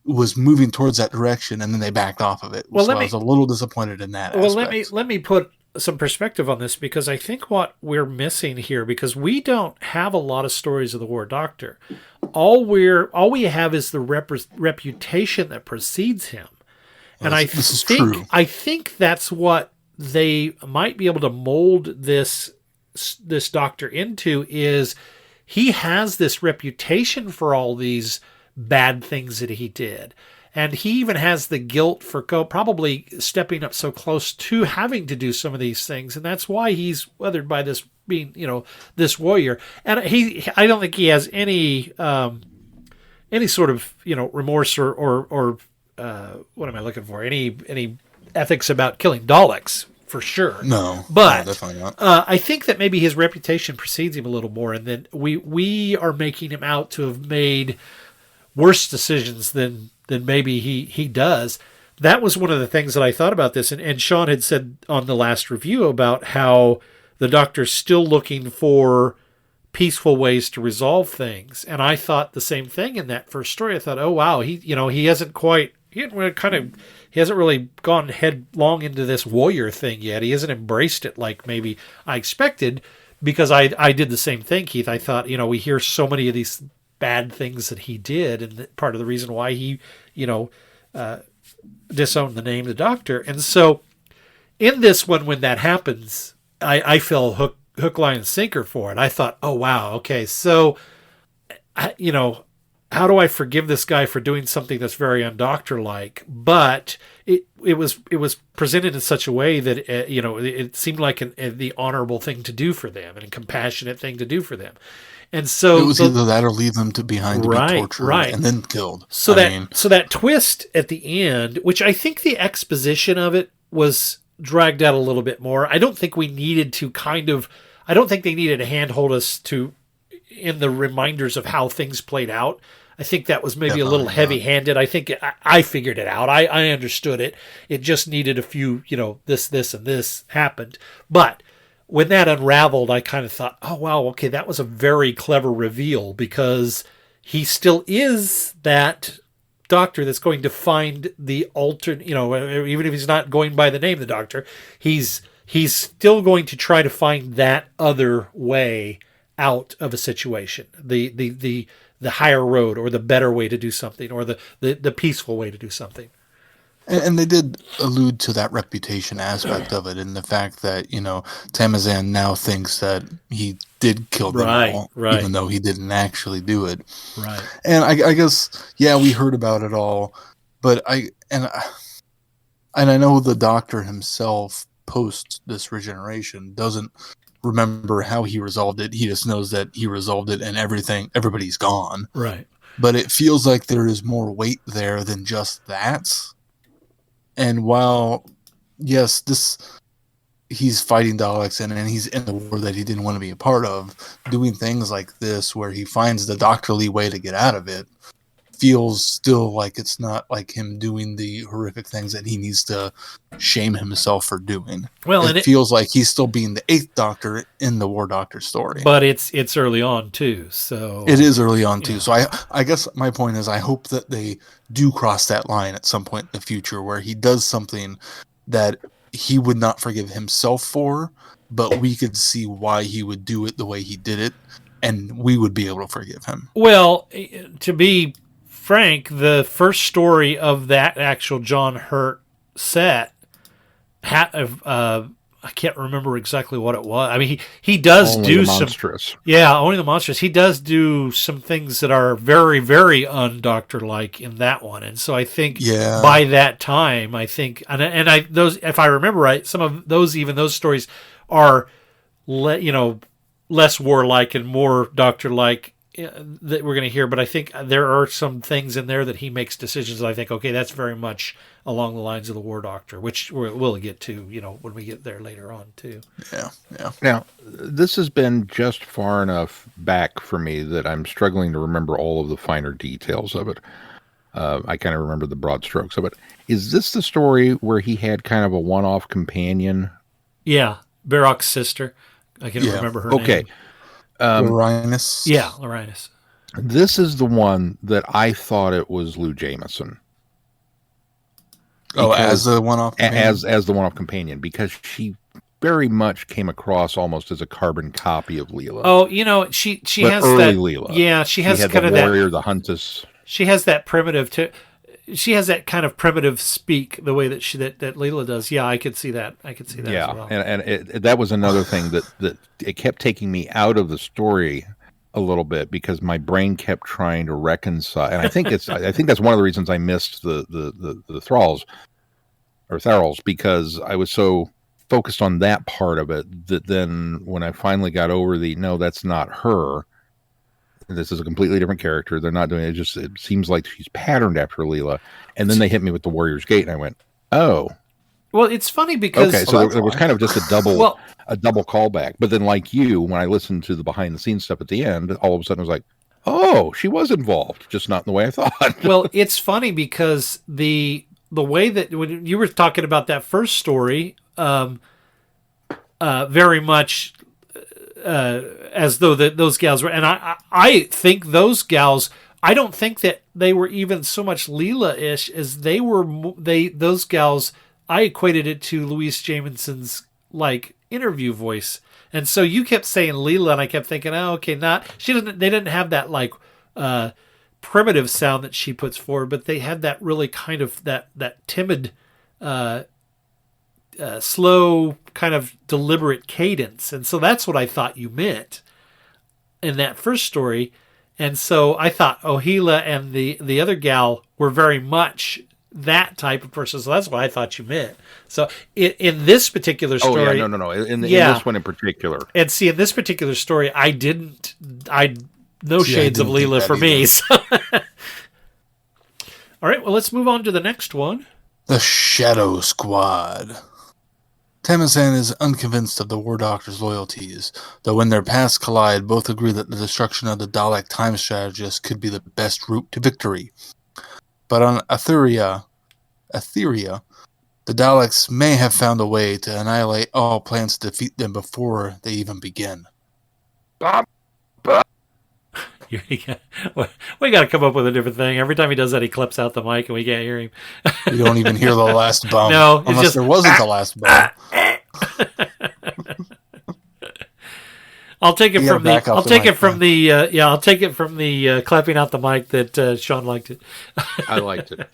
was moving towards that direction, and then they backed off of it. Well, so I was a little disappointed in that. Well, aspect. let me put some perspective on this, because I think what we're missing here, because we don't have a lot of stories of the War Doctor. All we have is the reputation that precedes him, and I think that's what they might be able to mold this Doctor into. Is he has this reputation for all these bad things that he did. And he even has the guilt for probably stepping up so close to having to do some of these things. And that's why he's weathered by this being, this warrior. And I don't think he has any sort of, remorse or what am I looking for? Any ethics about killing Daleks, for sure. No, but definitely not. I think that maybe his reputation precedes him a little more. And then we are making him out to have made worse decisions than maybe he does. That was one of the things that I thought about this. And Sean had said on the last review about how the Doctor's still looking for peaceful ways to resolve things. And I thought the same thing in that first story. I thought, oh, wow, he hasn't really gone headlong into this warrior thing yet. He hasn't embraced it like maybe I expected, because I did the same thing, Keith. I thought, we hear so many of these bad things that he did, and part of the reason why he, disowned the name the Doctor. And so in this one, when that happens, I fell hook, line, and sinker for it. I thought, oh, wow, okay, so, how do I forgive this guy for doing something that's very undoctor-like? But it was presented in such a way that, it seemed like the honorable thing to do for them and a compassionate thing to do for them. And so it was either that or leave them behind to be tortured and then killed. So that twist at the end, which I think the exposition of it was dragged out a little bit more. I don't think we needed to I don't think they needed to handhold us in the reminders of how things played out. I think that was maybe a little heavy-handed. I think I figured it out. I understood it. It just needed a few, this, and this happened. But when that unraveled, I kind of thought, oh, wow, okay, that was a very clever reveal, because he still is that Doctor that's going to find the alternate, even if he's not going by the name of the Doctor, he's still going to try to find that other way out of a situation, the higher road, or the better way to do something, or the peaceful way to do something. And they did allude to that reputation aspect of it, and the fact that, Tamazan now thinks that he did kill them all, even though he didn't actually do it. Right. And I guess, yeah, we heard about it all, but I know the Doctor himself, post this regeneration, doesn't remember how he resolved it. He just knows that he resolved it and everybody's gone. Right. But it feels like there is more weight there than just that. And while, yes, he's fighting Daleks and he's in the war that he didn't want to be a part of, doing things like this where he finds the doctorly way to get out of it feels still like it's not like him doing the horrific things that he needs to shame himself for doing. Well, it feels like he's still being the Eighth Doctor in the War Doctor story. But it's early on too, so it is early on too. So I guess my point is I hope that they do cross that line at some point in the future where he does something that he would not forgive himself for, but we could see why he would do it the way he did it, and we would be able to forgive him. Well, to be frank, the first story of that actual John Hurt set, I can't remember exactly what it was. I mean, he does only do the some monstrous. Yeah, only the monstrous. He does do some things that are very, very undoctor-like in that one, and so I think by that time, I think, and those, if I remember right, some of those, even those stories are, less warlike and more Doctor-like that we're going to hear. But I think there are some things in there that he makes decisions that I think, okay, that's very much along the lines of the War Doctor, which we'll get to, when we get there later on too. Yeah. Now, this has been just far enough back for me that I'm struggling to remember all of the finer details of it. I kind of remember the broad strokes of it. Is this the story where he had kind of a one-off companion? Yeah, Barrock's sister. I can't remember her name. Okay. Lorinus. Yeah, Lorinus. This is the one that I thought it was Lou Jameson. As the one-off companion? As the one-off companion, because she very much came across almost as a carbon copy of Leela. Oh, she has early that. Leela. Yeah, she has kind of the warrior, that. The Huntress. She has that primitive she has that kind of primitive speak the way that that Leela does. Yeah, I could see that. Yeah, as well. and that was another thing that it kept taking me out of the story a little bit because my brain kept trying to reconcile. And I think that's one of the reasons I missed the Thralls because I was so focused on that part of it that then when I finally got over no, that's not her. This is a completely different character. They're not doing it. It seems like she's patterned after Leela. And then they hit me with the Warrior's Gate, and I went, "Oh." Well, it's funny because there was kind of just a double callback. But then, like you, when I listened to the behind the scenes stuff at the end, all of a sudden I was like, "Oh, she was involved, just not in the way I thought." Well, it's funny because the way that when you were talking about that first story, very much. As though those gals were, and I think those gals, I don't think that they were even so much Leela-ish as those gals. I equated it to Louise Jameson's interview voice, and so you kept saying Leela, and I kept thinking, oh, okay, they didn't have that primitive sound that she puts forward, but they had that really kind of that timid. Slow, kind of deliberate cadence. And so that's what I thought you meant in that first story. And so I thought Ohila and the other gal were very much that type of person. So that's what I thought you meant. So in this particular story... Oh, yeah, no. In this one in particular. And see, in this particular story, no shades of Leela for me. So. All right, well, let's move on to the next one. The Shadow Squad. Tamazan is unconvinced of the War Doctor's loyalties, though when their paths collide, both agree that the destruction of the Dalek time strategist could be the best route to victory. But on Etheria, the Daleks may have found a way to annihilate all plans to defeat them before they even begin. We got to come up with a different thing. Every time he does that, he clips out the mic and we can't hear him. You don't even hear the last bump. No, unless there wasn't the last bump. I'll take it You from gotta the. back up I'll the take mic, it from man. the. I'll take it from the clapping out the mic that Sean liked it. I liked it.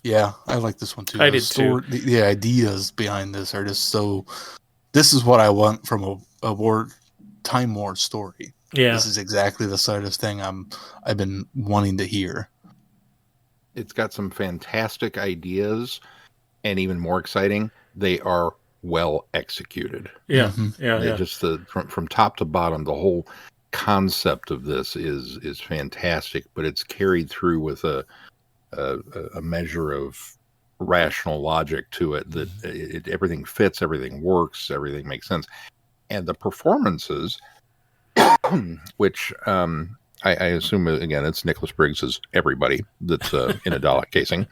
Yeah, I like this one too. I The did too. The ideas behind this are just so. This is what I want from a time war story. Yeah. This is exactly the sort of thing I've been wanting to hear. It's got some fantastic ideas, and even more exciting, they are well executed. Yeah. Mm-hmm. Yeah. They Yeah. just from top to bottom, the whole concept of this is fantastic, but it's carried through with a measure of rational logic to it that everything fits, everything works, everything makes sense, and the performances, which I assume again it's Nicholas Briggs's everybody that's in a Dalek casing.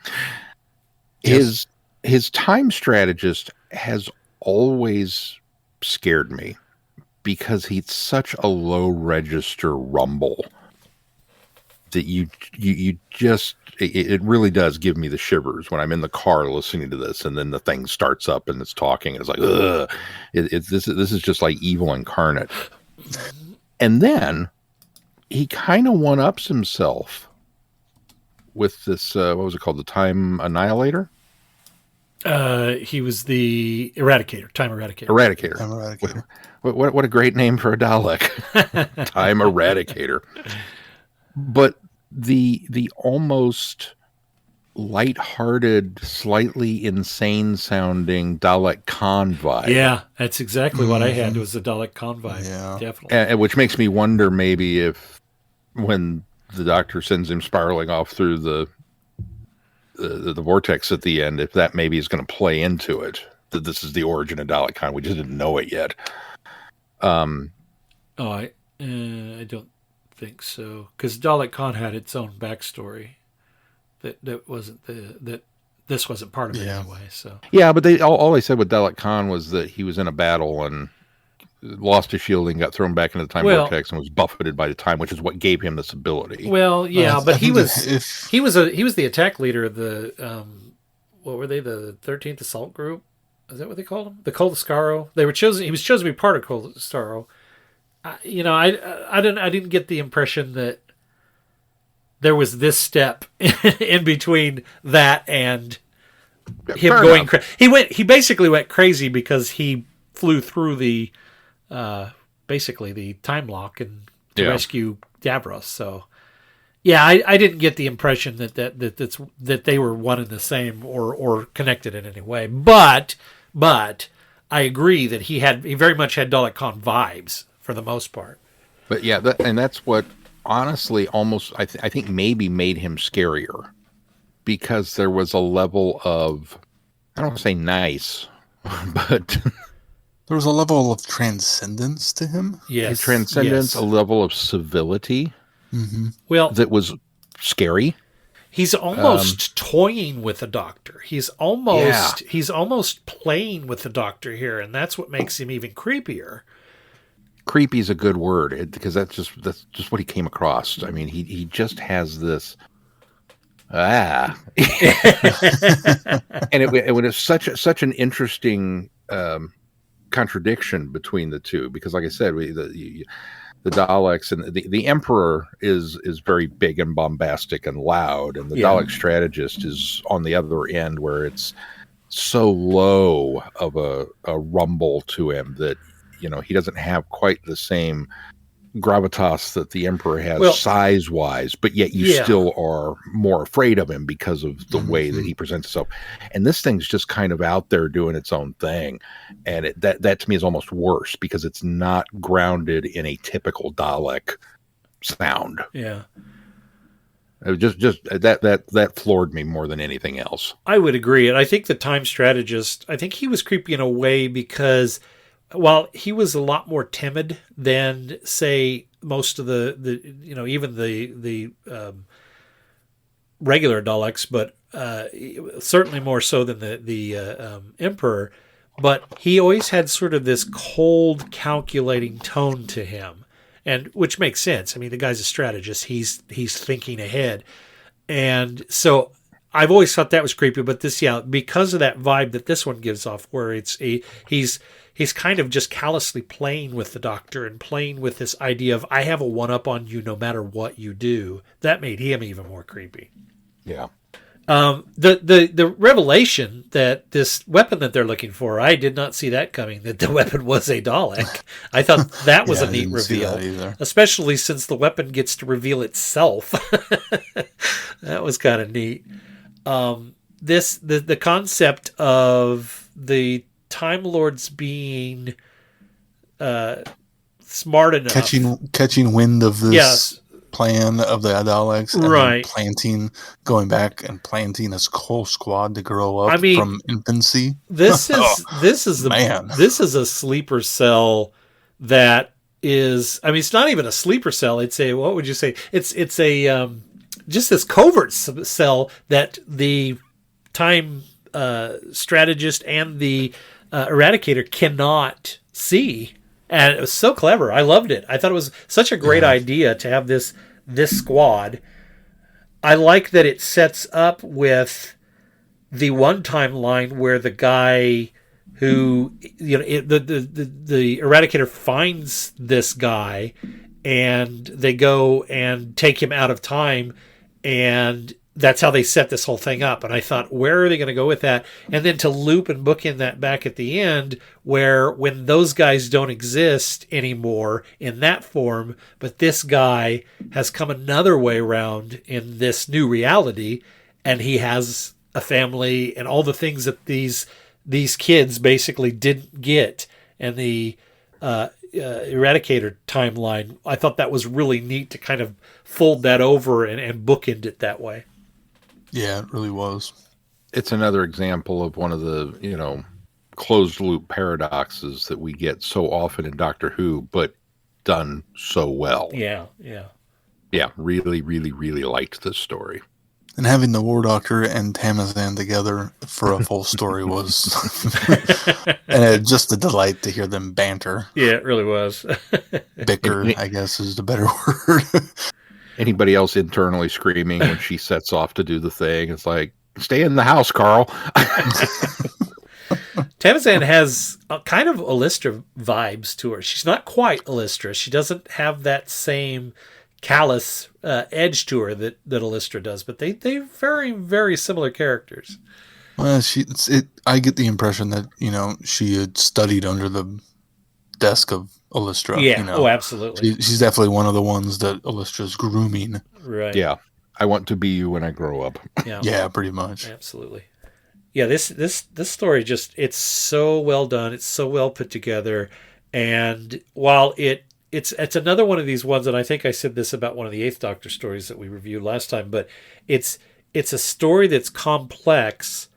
Yes. His time strategist has always scared me because he's such a low register rumble that you just it really does give me the shivers when I'm in the car listening to this, and then the thing starts up and it's talking and it's like, ugh. This is just like evil incarnate. And then he kind of one-ups himself with this what was it called, the Time Annihilator? He was the Eradicator, Time Eradicator. Eradicator. Time Eradicator. What a great name for a Dalek. Time Eradicator. But the almost lighthearted, slightly insane sounding Dalek Khan vibe. Yeah, that's exactly what I had. Was the Dalek Khan vibe. Yeah. Definitely. And which makes me wonder maybe if when the Doctor sends him spiraling off through the vortex at the end, if that maybe is going to play into it, that this is the origin of Dalek Khan. We just didn't know it yet. I don't think so, because Dalek Khan had its own backstory that wasn't that this wasn't part of it anyway. So yeah, but they all they said with Dalek Khan was that he was in a battle and lost his shielding, got thrown back into the time vortex, and was buffeted by the time, which is what gave him this ability. Well, yeah, but he was if he was the attack leader of the what were they, the 13th Assault Group? Is that what they called them? The Coldescaro. They were chosen. He was chosen to be part of Coldescaro. I didn't get the impression that there was this step in between that and him going crazy. He basically went crazy because he flew through the basically the time lock and to rescue Davros. So yeah, I didn't get the impression that they were one and the same or connected in any way. But I agree that he very much had Dalek Khan vibes for the most part. But yeah, that's what honestly almost I think maybe made him scarier, because there was a level of, I don't want to say nice, but there was a level of transcendence to him. Yes, transcendence, a level of civility. Mm-hmm. Well, that was scary. He's almost toying with the Doctor. He's almost playing with the Doctor here, and that's what makes him even creepier. Creepy is a good word, because that's just what he came across. I mean, he just has this and it was such an interesting contradiction between the two, because like I said, the Daleks and the Emperor is very big and bombastic and loud, and the Dalek strategist is on the other end, where it's so low of a rumble to him that he doesn't have quite the same gravitas that the Emperor has size-wise, but yet you still are more afraid of him because of the way that he presents himself. And this thing's just kind of out there doing its own thing, and that to me is almost worse, because it's not grounded in a typical Dalek sound. Yeah. It just that floored me more than anything else. I would agree, and I think the time strategist, I think he was creepy in a way because while he was a lot more timid than, say, most of the even the regular Daleks, but certainly more so than the Emperor, but he always had sort of this cold, calculating tone to him, and which makes sense. I mean, the guy's a strategist; he's thinking ahead, and so I've always thought that was creepy. But this, because of that vibe that this one gives off, where he's he's kind of just callously playing with the Doctor and playing with this idea of, I have a one-up on you no matter what you do. That made him even more creepy. Yeah. The revelation that this weapon that they're looking for, I did not see that coming, that the weapon was a Dalek. I thought that was a neat reveal, especially since the weapon gets to reveal itself. That was kind of neat. The concept of the Time Lords being smart enough, catching wind of this. Yes. Plan of the Daleks, and right? Going back and planting this whole squad to grow up from infancy. This is a sleeper cell that is. I mean, it's not even a sleeper cell. It's a, what would you say? It's a just this covert cell that the time strategist and the Eradicator cannot see. And it was so clever. I loved it. I thought it was such a great idea to have this squad. I like that it sets up with the one timeline where the guy who, the Eradicator finds this guy, and they go and take him out of time, and that's how they set this whole thing up. And I thought, where are they going to go with that? And then to loop and bookend that back at the end, where when those guys don't exist anymore in that form, but this guy has come another way around in this new reality, and he has a family and all the things that these kids basically didn't get. And the Eradicator timeline, I thought that was really neat to kind of fold that over and bookend it that way. Yeah, it really was. It's another example of one of the, closed loop paradoxes that we get so often in Doctor Who, but done so well. Yeah. Yeah, really, really, really liked this story. And having the War Doctor and Tamazan together for a full story was just a delight to hear them banter. Yeah, it really was. Bicker, I guess, is the better word. Anybody else internally screaming when she sets off to do the thing? It's like, stay in the house, Carl. Tamazan has a kind of Illustra vibes to her. She's not quite Illustra. She doesn't have that same callous edge to her that Illustra does, but they're very, very similar characters. Well, I get the impression that, she had studied under the desk of Illustra. Yeah, absolutely. She's definitely one of the ones that Illustra's grooming. Right. Yeah. I want to be you when I grow up. Yeah, pretty much. Absolutely. Yeah, this story it's so well done. It's so well put together. And while it's another one of these ones, and I think I said this about one of the Eighth Doctor stories that we reviewed last time, but it's a story that's complex,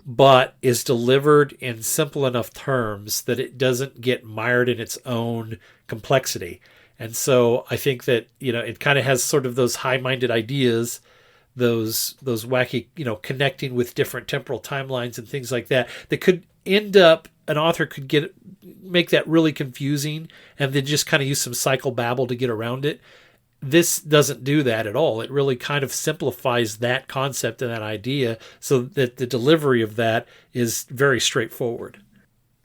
but is delivered in simple enough terms that it doesn't get mired in its own complexity. And so I think that, it kind of has sort of those high-minded ideas, those wacky, connecting with different temporal timelines and things like that could end up, an author could make that really confusing and then just kind of use some psychobabble to get around it. This doesn't do that at all. It really kind of simplifies that concept and that idea so that the delivery of that is very straightforward.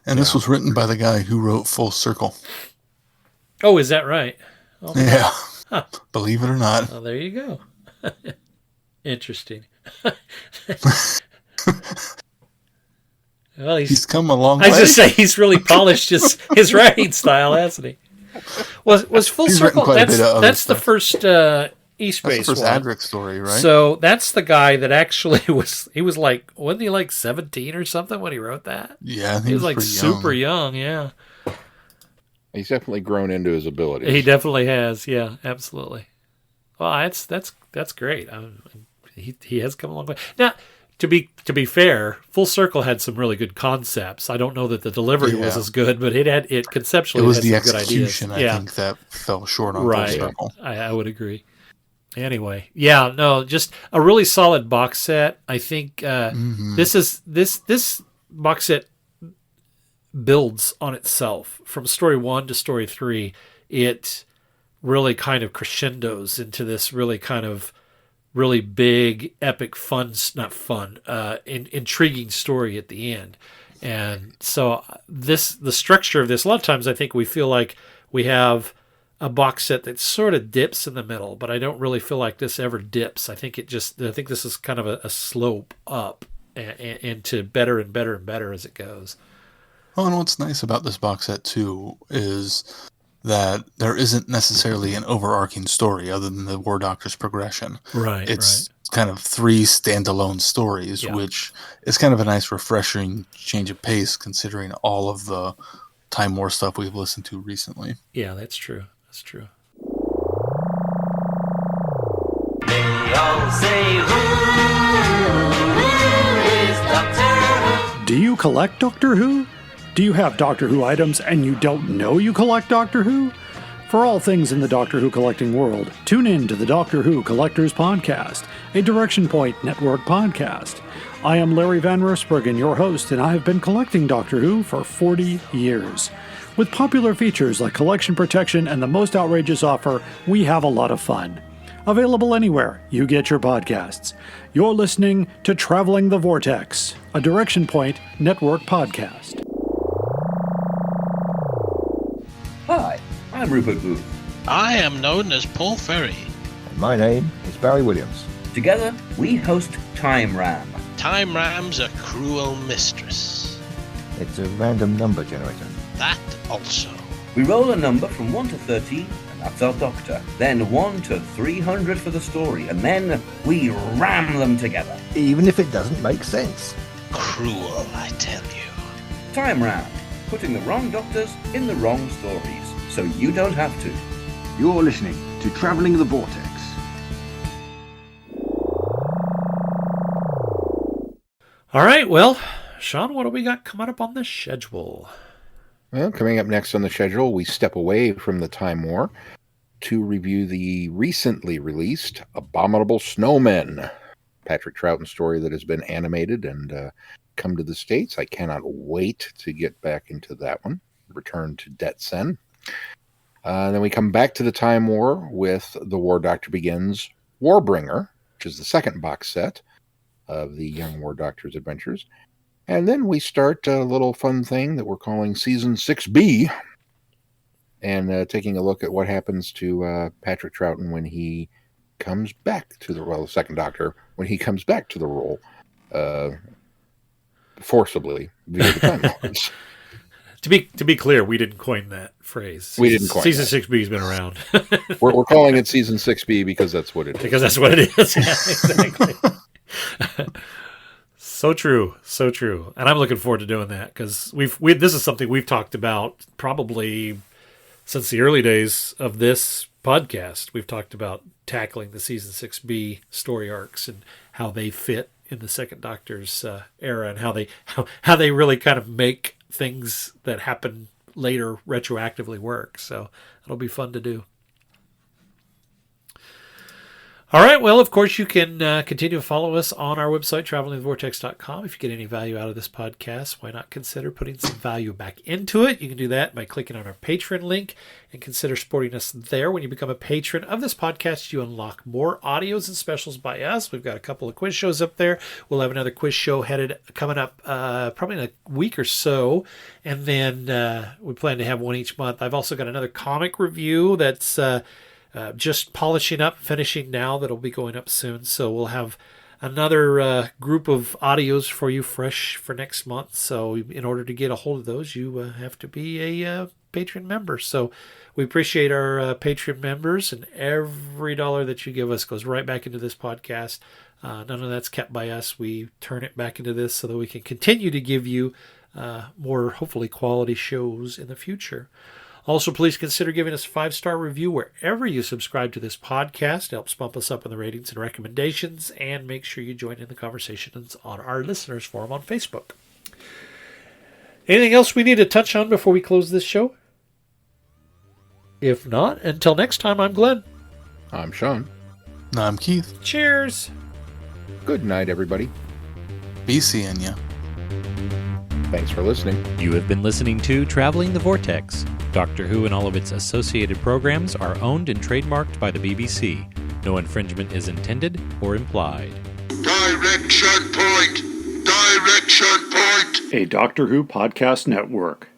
And this was written by the guy who wrote Full Circle. Oh, is that right? Oh, yeah. Huh. Believe it or not. Well, there you go. Interesting. Well, he's come a long way. I was just say he's really polished his writing style, hasn't he? Was Full Circle? That's the first East Base one. That's the first one. Adric story, right? So that's the guy that actually was. He was like, wasn't he like 17 or something when he wrote that? Yeah, he was like super young. Yeah, he's definitely grown into his abilities. He definitely has. Yeah, absolutely. Well, that's great. He has come a long way. Now, to be fair, Full Circle had some really good concepts. I don't know that the delivery was as good, but it conceptually it was had the some execution. Good ideas. I think that fell short on Full Circle. I would agree. Anyway, just a really solid box set. I think this box set builds on itself from story 1 to story 3. It really kind of crescendos into this really kind of really big, epic, intriguing story at the end. And so the structure of this, a lot of times I think we feel like we have a box set that sort of dips in the middle, but I don't really feel like this ever dips. I think this is kind of a slope up and to better and better and better as it goes. Oh, and what's nice about this box set too is that there isn't necessarily an overarching story other than the War Doctor's progression. Right. It's kind of 3 standalone stories, which is kind of a nice, refreshing change of pace considering all of the Time War stuff we've listened to recently. Yeah, that's true. That's true. They all say, who is Doctor Who? Do you collect Doctor Who? Do you have Doctor Who items and you don't know you collect Doctor Who? For all things in the Doctor Who collecting world, tune in to the Doctor Who Collectors Podcast, a Direction Point Network podcast. I am Larry Van Rosbergen, your host, and I have been collecting Doctor Who for 40 years. With popular features like collection protection and the most outrageous offer, we have a lot of fun. Available anywhere you get your podcasts. You're listening to Traveling the Vortex, a Direction Point Network podcast. Hi, I'm Rupert Booth. I am known as Paul Ferry. And my name is Barry Williams. Together, we host Time Ram. Time Ram's a cruel mistress. It's a random number generator. That also. We roll a number from 1 to 13, and that's our Doctor. Then 1 to 300 for the story, and then we ram them together. Even if it doesn't make sense. Cruel, I tell you. Time Ram, putting the wrong Doctors in the wrong stories, so you don't have to. You're listening to Traveling the Vortex. All right, well, Sean, what do we got coming up on the schedule? Well, coming up next on the schedule, we step away from the Time War to review the recently released Abominable Snowmen, Patrick Troughton story that has been animated and come to the States. I cannot wait to get back into that one. Return to Detsen. Then we come back to the Time War with The War Doctor Begins Warbringer, which is the second box set of the Young War Doctor's adventures. And then we start a little fun thing that we're calling Season 6B, and taking a look at what happens to Patrick Troughton when he comes back to the second Doctor, when he comes back to the role forcibly via the Time Lords. To be clear, we didn't coin that phrase. We didn't coin Season that. 6B has been around. we're calling it Season 6B because that's what it is. Because that's what it is. Yeah, exactly. So true. And I'm looking forward to doing that because this is something we've talked about probably since the early days of this podcast. We've talked about tackling the Season 6B story arcs and how they fit in the Second Doctor's era, and how they really kind of make things that happen later retroactively work. So it'll be fun to do. All right. Well, of course, you can continue to follow us on our website, travelingthevortex.com. If you get any value out of this podcast, why not consider putting some value back into it? You can do that by clicking on our Patreon link and consider supporting us there. When you become a patron of this podcast, you unlock more audios and specials by us. We've got a couple of quiz shows up there. We'll have another quiz show coming up probably in a week or so. And then we plan to have one each month. I've also got another comic review that's just polishing up, finishing now, that'll be going up soon. So we'll have another group of audios for you fresh for next month. So in order to get a hold of those, you have to be a Patreon member. So we appreciate our Patreon members, and every dollar that you give us goes right back into this podcast. None of that's kept by us. We turn it back into this so that we can continue to give you more, hopefully, quality shows in the future. Also, please consider giving us a 5-star review wherever you subscribe to this podcast. It helps bump us up in the ratings and recommendations, and make sure you join in the conversations on our listeners forum on Facebook. Anything else we need to touch on before we close this show? If not, until next time, I'm Glenn. I'm Sean. I'm Keith. Cheers. Good night, everybody. Be seeing ya. Thanks for listening. You have been listening to Traveling the Vortex. Doctor Who and all of its associated programs are owned and trademarked by the BBC. No infringement is intended or implied. Direction point! direction point. A Doctor Who podcast network.